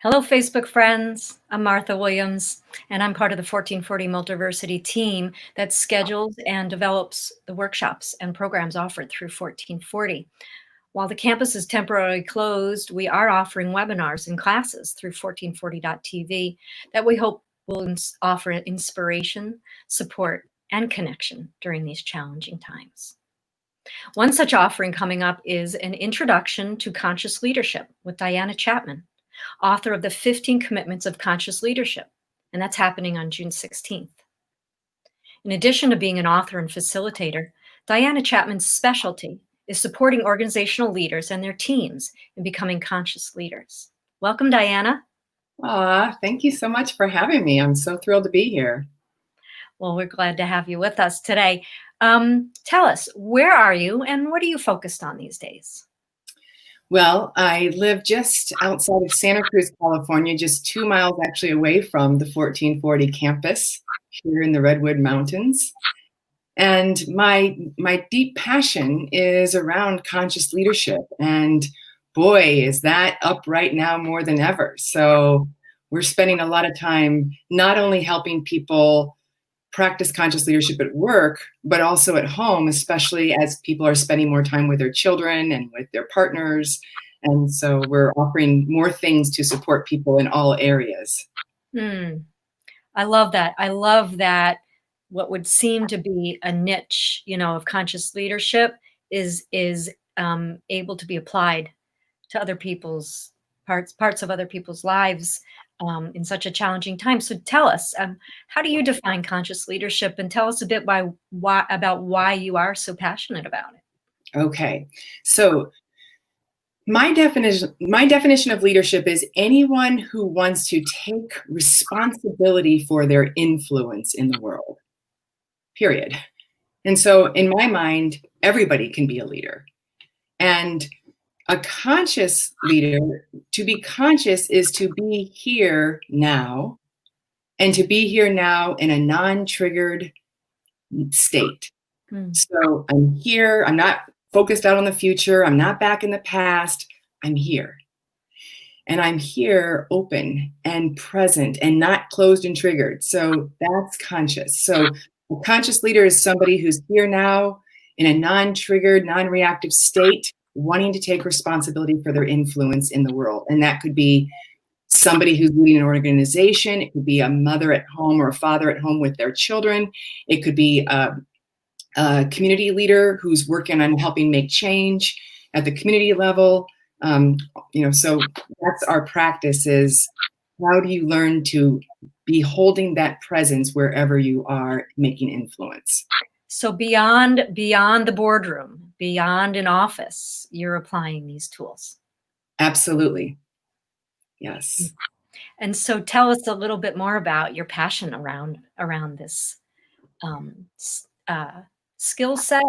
Hello, Facebook friends. I'm Martha Williams, and I'm part of the 1440 Multiversity team that schedules and develops the workshops and programs offered through 1440. While the campus is temporarily closed, we are offering webinars and classes through 1440.tv that we hope will offer inspiration, support, and connection during these challenging times. One such offering coming up is an introduction to conscious leadership with Diana Chapman, author of the 15 Commitments of Conscious Leadership, and that's happening on June 16th. In addition to being an author and facilitator, Diana Chapman's specialty is supporting organizational leaders and their teams in becoming conscious leaders. Welcome, Diana. Thank you so much for having me. I'm so thrilled to be here. Well, we're glad to have you with us today. Tell us, where are you and what are you focused on these days? Well, I live just outside of Santa Cruz, California, just 2 miles actually away from the 1440 campus here in the Redwood Mountains. And my deep passion is around conscious leadership. And boy, is that up right now more than ever. So we're spending a lot of time not only helping people practice conscious leadership at work, but also at home, especially as people are spending more time with their children and with their partners. And so we're offering more things to support people in all areas. I love that. I love that what would seem to be a niche, of conscious leadership is able to be applied to other people's parts of other people's lives in such a challenging time. So tell us, how do you define conscious leadership, and tell us a bit about why you are so passionate about it? Okay, so my definition of leadership is anyone who wants to take responsibility for their influence in the world, period. And so in my mind, everybody can be a leader. And a conscious leader, to be conscious is to be here now, and to be here now in a non-triggered state. So I'm here, I'm not focused out on the future, I'm not back in the past, I'm here. And I'm here open and present and not closed and triggered. So that's conscious. So a conscious leader is somebody who's here now in a non-triggered, non-reactive state, wanting to take responsibility for their influence in the world. And that could be somebody who's leading an organization. It could be a mother at home or a father at home with their children. It could be a community leader who's working on helping make change at the community level. So that's our practice, is how do you learn to be holding that presence wherever you are making influence? So beyond the boardroom, beyond an office, you're applying these tools. Absolutely. Yes. And so tell us a little bit more about your passion around this skill set.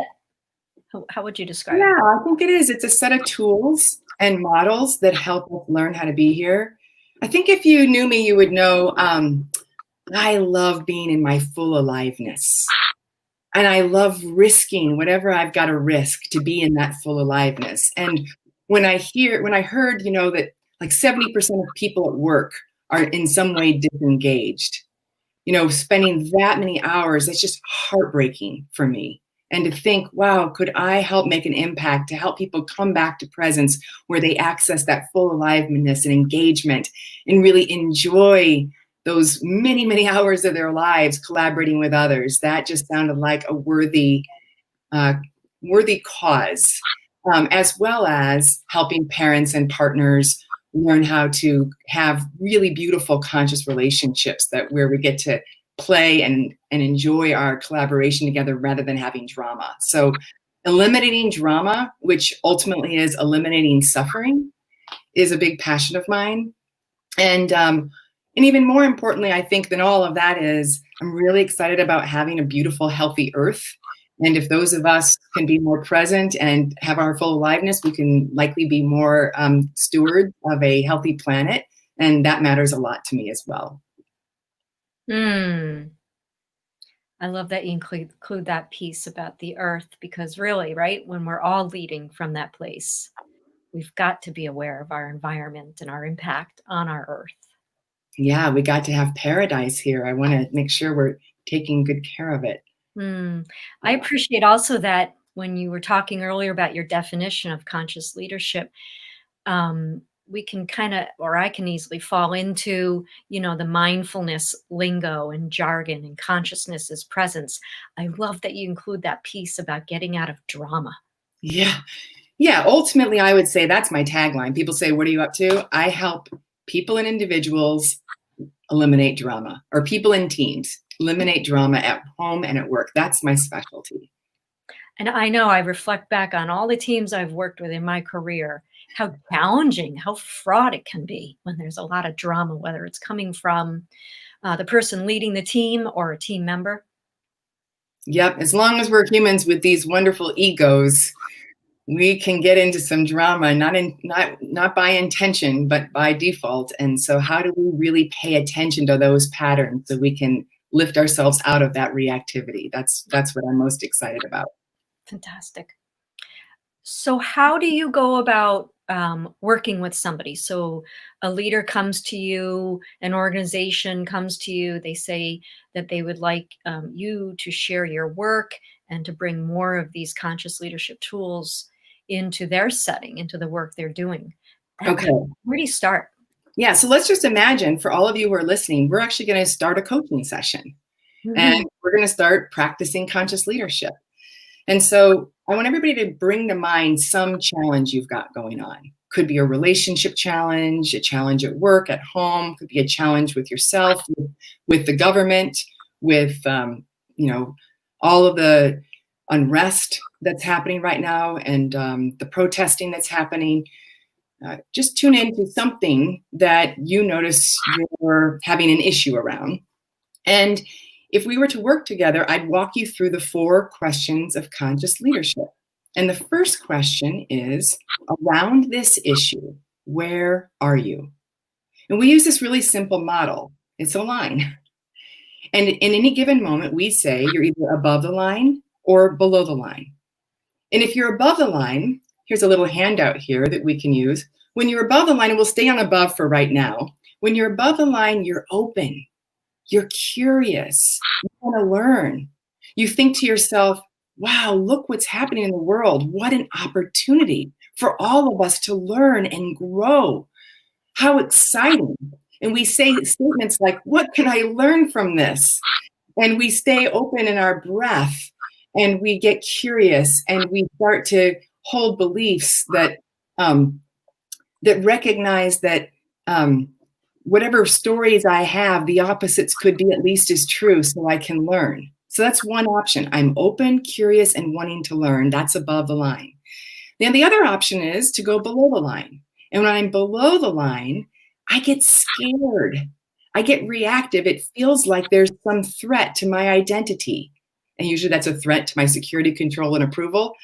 How would you describe it? Yeah, I think it is. It's a set of tools and models that help us learn how to be here. I think if you knew me, you would know I love being in my full aliveness. And I love risking whatever I've got to risk to be in that full aliveness. And when I heard, that like 70% of people at work are in some way disengaged, spending that many hours, it's just heartbreaking for me. And to think, wow, could I help make an impact to help people come back to presence where they access that full aliveness and engagement and really enjoy those many, many hours of their lives collaborating with others. That just sounded like a worthy cause, as well as helping parents and partners learn how to have really beautiful conscious relationships where we get to play and enjoy our collaboration together rather than having drama. So eliminating drama, which ultimately is eliminating suffering, is a big passion of mine. And even more importantly, I think, than all of that is I'm really excited about having a beautiful, healthy earth. And if those of us can be more present and have our full aliveness, we can likely be more stewards of a healthy planet. And that matters a lot to me as well. I love that you include that piece about the earth, because really, right, when we're all leading from that place, we've got to be aware of our environment and our impact on our earth. Yeah, we got to have paradise here. I want to make sure we're taking good care of it. I appreciate also that when you were talking earlier about your definition of conscious leadership, we can kind of, or I can easily fall into, the mindfulness lingo and jargon and consciousness as presence. I love that you include that piece about getting out of drama. Yeah. Yeah. Ultimately, I would say that's my tagline. People say, "What are you up to?" I help people and individuals eliminate drama, or people in teams eliminate drama at home and at work. That's my specialty. And I know I reflect back on all the teams I've worked with in my career, how challenging, how fraught it can be when there's a lot of drama, whether it's coming from the person leading the team or a team member. Yep. As long as we're humans with these wonderful egos, we can get into some drama, not by intention, but by default. And so how do we really pay attention to those patterns so we can lift ourselves out of that reactivity? That's what I'm most excited about. Fantastic. So, how do you go about working with somebody? So, a leader comes to you, an organization comes to you, they say that they would like you to share your work and to bring more of these conscious leadership tools into their setting, into the work they're doing. Okay. Where do you start? Yeah. So let's just imagine, for all of you who are listening, we're actually going to start a coaching session and we're going to start practicing conscious leadership. And so I want everybody to bring to mind some challenge you've got going on. Could be a relationship challenge, a challenge at work, at home, could be a challenge with yourself, with the government, with all of the unrest that's happening right now, and the protesting that's happening. Just tune into something that you notice you're having an issue around. And if we were to work together, I'd walk you through the 4 questions of conscious leadership. And the first question is, around this issue, where are you? And we use this really simple model. It's a line. And in any given moment, we say you're either above the line or below the line. And if you're above the line, here's a little handout here that we can use. When you're above the line, and we'll stay on above for right now. When you're above the line, you're open. You're curious. You want to learn. You think to yourself, wow, look what's happening in the world. What an opportunity for all of us to learn and grow. How exciting. And we say statements like, what can I learn from this? And we stay open in our breath and we get curious and we start to hold beliefs that that recognize that whatever stories I have, the opposites could be at least as true, so I can learn. So that's one option. I'm open, curious, and wanting to learn. That's above the line. Then the other option is to go below the line. And when I'm below the line, I get scared. I get reactive. It feels like there's some threat to my identity. And usually that's a threat to my security, control, and approval.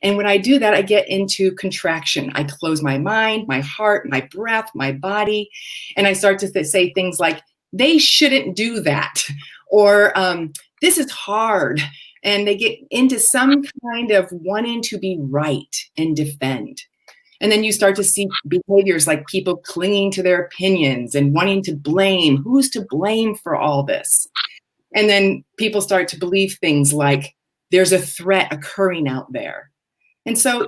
And when I do that, I get into contraction. I close my mind, my heart, my breath, my body, and I start to say things like, they shouldn't do that, or this is hard. And they get into some kind of wanting to be right and defend. And then you start to see behaviors like people clinging to their opinions and wanting to blame. Who's to blame for all this? And then people start to believe things like there's a threat occurring out there. And so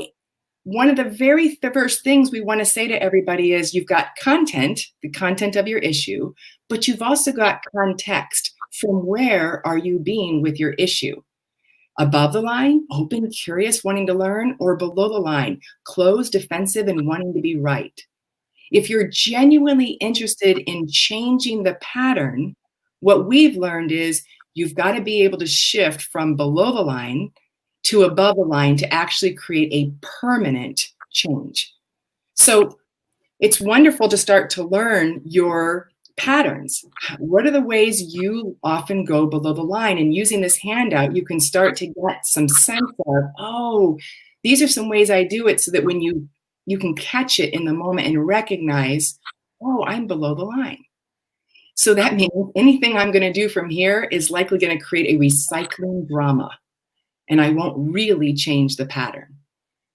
one of the very first things we want to say to everybody is you've got content, the content of your issue, but you've also got context. From where are you being with your issue? Above the line, open, curious, wanting to learn, or below the line, closed, defensive, and wanting to be right? If you're genuinely interested in changing the pattern, what we've learned is you've got to be able to shift from below the line to above the line to actually create a permanent change. So it's wonderful to start to learn your patterns. What are the ways you often go below the line? And using this handout, you can start to get some sense of, oh, these are some ways I do it, so that when you can catch it in the moment and recognize, oh, I'm below the line. So that means anything I'm going to do from here is likely going to create a recycling drama. And I won't really change the pattern.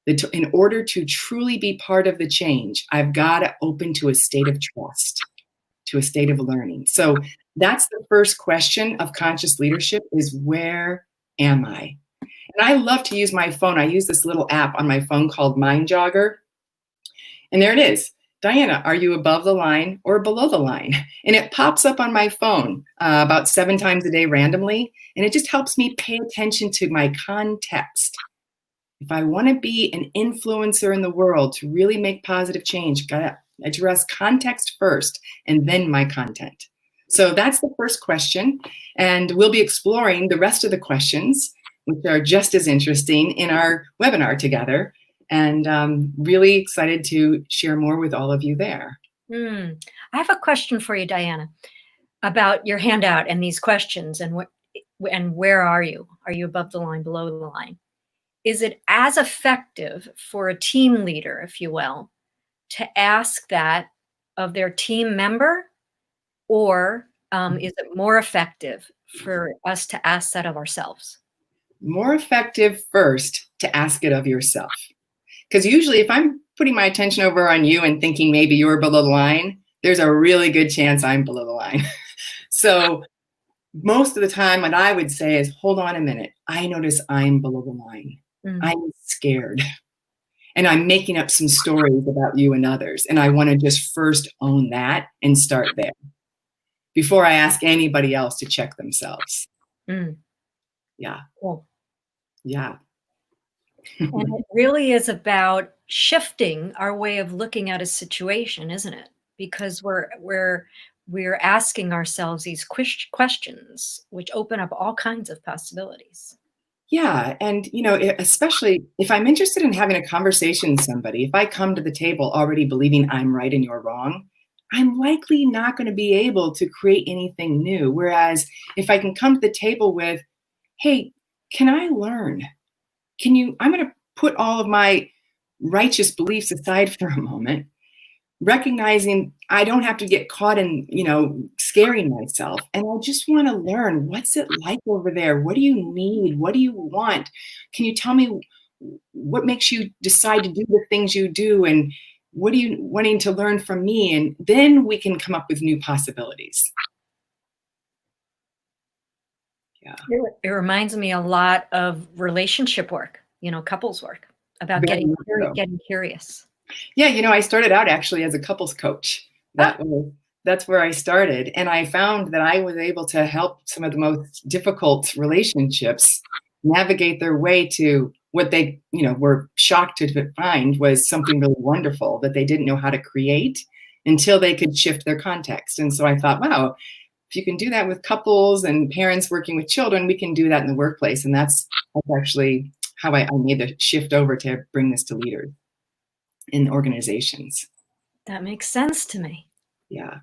In order to truly be part of the change, I've got to open to a state of trust, to a state of learning. So that's the first question of conscious leadership is, where am I? And I love to use my phone. I use this little app on my phone called Mind Jogger. And there it is. Diana, are you above the line or below the line? And it pops up on my phone about 7 times a day randomly. And it just helps me pay attention to my context. If I want to be an influencer in the world to really make positive change, got to address context first and then my content. So that's the first question. And we'll be exploring the rest of the questions, which are just as interesting, in our webinar together. And really excited to share more with all of you there. I have a question for you, Diana, about your handout and these questions and where are you? Are you above the line, below the line? Is it as effective for a team leader, if you will, to ask that of their team member, or is it more effective for us to ask that of ourselves? More effective first to ask it of yourself. Because usually if I'm putting my attention over on you and thinking maybe you're below the line, there's a really good chance I'm below the line. So most of the time what I would say is, hold on a minute. I notice I'm below the line. I'm scared. And I'm making up some stories about you and others. And I want to just first own that and start there before I ask anybody else to check themselves. Yeah. Cool. Yeah. And it really is about shifting our way of looking at a situation, isn't it? Because we're asking ourselves these questions, which open up all kinds of possibilities. Yeah. And, especially if I'm interested in having a conversation with somebody, if I come to the table already believing I'm right and you're wrong, I'm likely not going to be able to create anything new. Whereas if I can come to the table with, hey, can I learn? I'm going to put all of my righteous beliefs aside for a moment, recognizing I don't have to get caught in, scaring myself. And I just want to learn, what's it like over there? What do you need? What do you want? Can you tell me what makes you decide to do the things you do? And what are you wanting to learn from me? And then we can come up with new possibilities. Yeah. It reminds me a lot of relationship work, couples work, about getting curious. Yeah, I started out actually as a couples coach. That's where I started. And I found that I was able to help some of the most difficult relationships navigate their way to what they, were shocked to find was something really wonderful that they didn't know how to create until they could shift their context. And so I thought, wow, if you can do that with couples and parents working with children, we can do that in the workplace. And that's actually how I made the shift over to bring this to leaders in organizations. That makes sense to me. Yeah.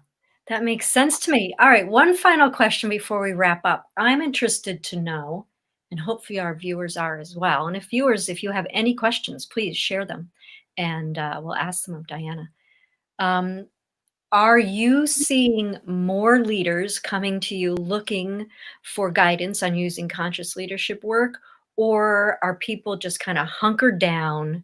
That makes sense to me. All right. One final question before we wrap up. I'm interested to know, and hopefully our viewers are as well. And if you have any questions, please share them and we'll ask them of Diana. Are you seeing more leaders coming to you looking for guidance on using conscious leadership work, or are people just kind of hunkered down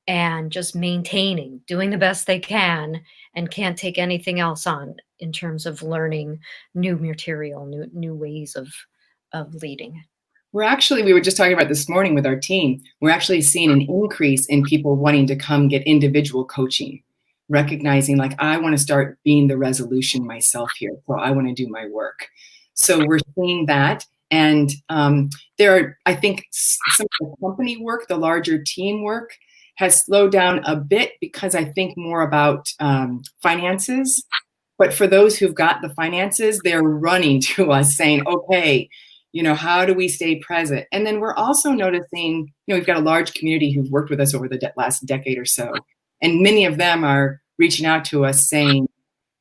and just maintaining, doing the best they can, and can't take anything else on in terms of learning new material, new ways of leading? We were just talking about this morning with our team. We're actually seeing an increase in people wanting to come get individual coaching, recognizing like, I want to start being the resolution myself here. So I want to do my work. So we're seeing that. And there are, I think, some of the company work, the larger team work has slowed down a bit because I think more about finances. But for those who've got the finances, they're running to us saying, okay, how do we stay present? And then we're also noticing, we've got a large community who've worked with us over the last decade or so. And many of them are reaching out to us saying,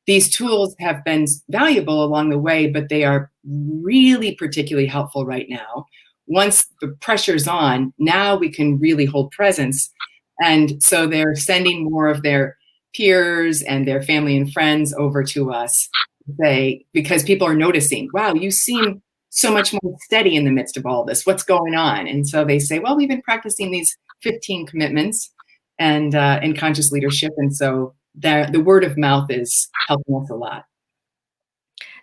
these tools have been valuable along the way, but they are really particularly helpful right now. Once the pressure's on, now we can really hold presence. And so they're sending more of their peers and their family and friends over to us because people are noticing, wow, you seem so much more steady in the midst of all this. What's going on? And so they say, well, we've been practicing these 15 commitments and in conscious leadership. And so the word of mouth is helping us a lot.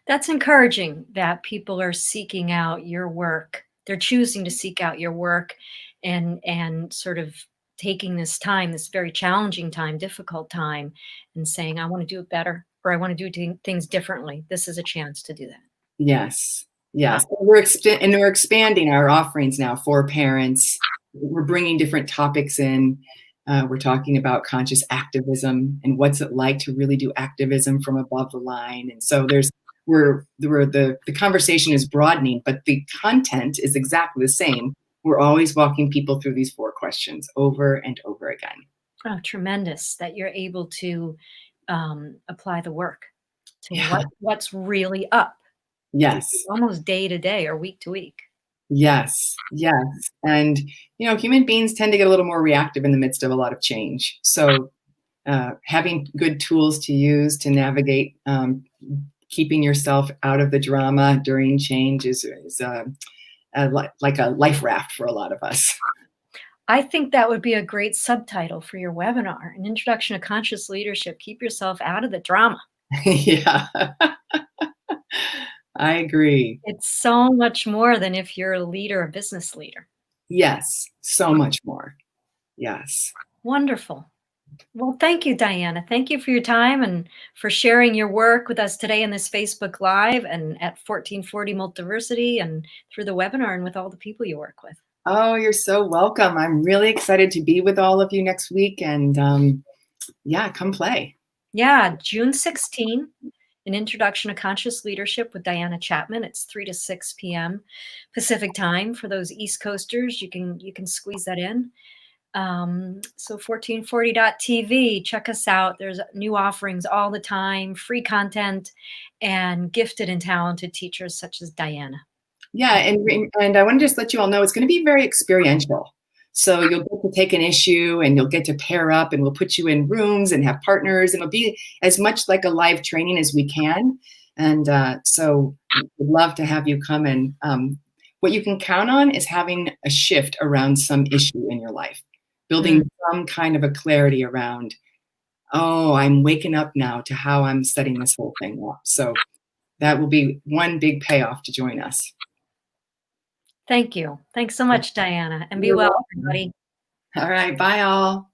That's encouraging that people are seeking out your work. They're choosing to seek out your work and sort of taking this time, this very challenging time, difficult time, and saying, I want to do it better or I want to do things differently. This is a chance to do that. Yes. Wow. Yes. We're expanding our offerings now for parents. We're bringing different topics in. We're talking about conscious activism and what's it like to really do activism from above the line. And so the conversation is broadening, but the content is exactly the same. We're always walking people through these 4 questions over and over again. Oh, tremendous that you're able to apply the work to Yeah. what's really up Yes. almost day to day or week to week. Yes. Yes. And, human beings tend to get a little more reactive in the midst of a lot of change. So having good tools to use to navigate keeping yourself out of the drama during change is like a life raft for a lot of us. I think that would be a great subtitle for your webinar, An Introduction to Conscious Leadership. Keep yourself out of the drama. Yeah, I agree. It's so much more than if you're a leader, a business leader. Yes, so much more. Yes. Wonderful. Well, thank you, Diana. Thank you for your time and for sharing your work with us today in this Facebook Live and at 1440 Multiversity and through the webinar and with all the people you work with. Oh, you're so welcome. I'm really excited to be with all of you next week. And come play. Yeah, June 16, An Introduction to Conscious Leadership with Diana Chapman. It's 3 to 6 p.m. Pacific time. For those East Coasters, you can squeeze that in. So 1440.tv, check us out. There's new offerings all the time, free content, and gifted and talented teachers such as Diana. Yeah, and I want to just let you all know it's going to be very experiential. So you'll get to take an issue and you'll get to pair up and we'll put you in rooms and have partners and it'll be as much like a live training as we can. And so we'd love to have you come and what you can count on is having a shift around some issue in your life, building some kind of a clarity around, oh, I'm waking up now to how I'm setting this whole thing up. So that will be one big payoff to join us. Thank you. Thanks so much, Diana, and be You're well, welcome. everybody. All right. Bye, all.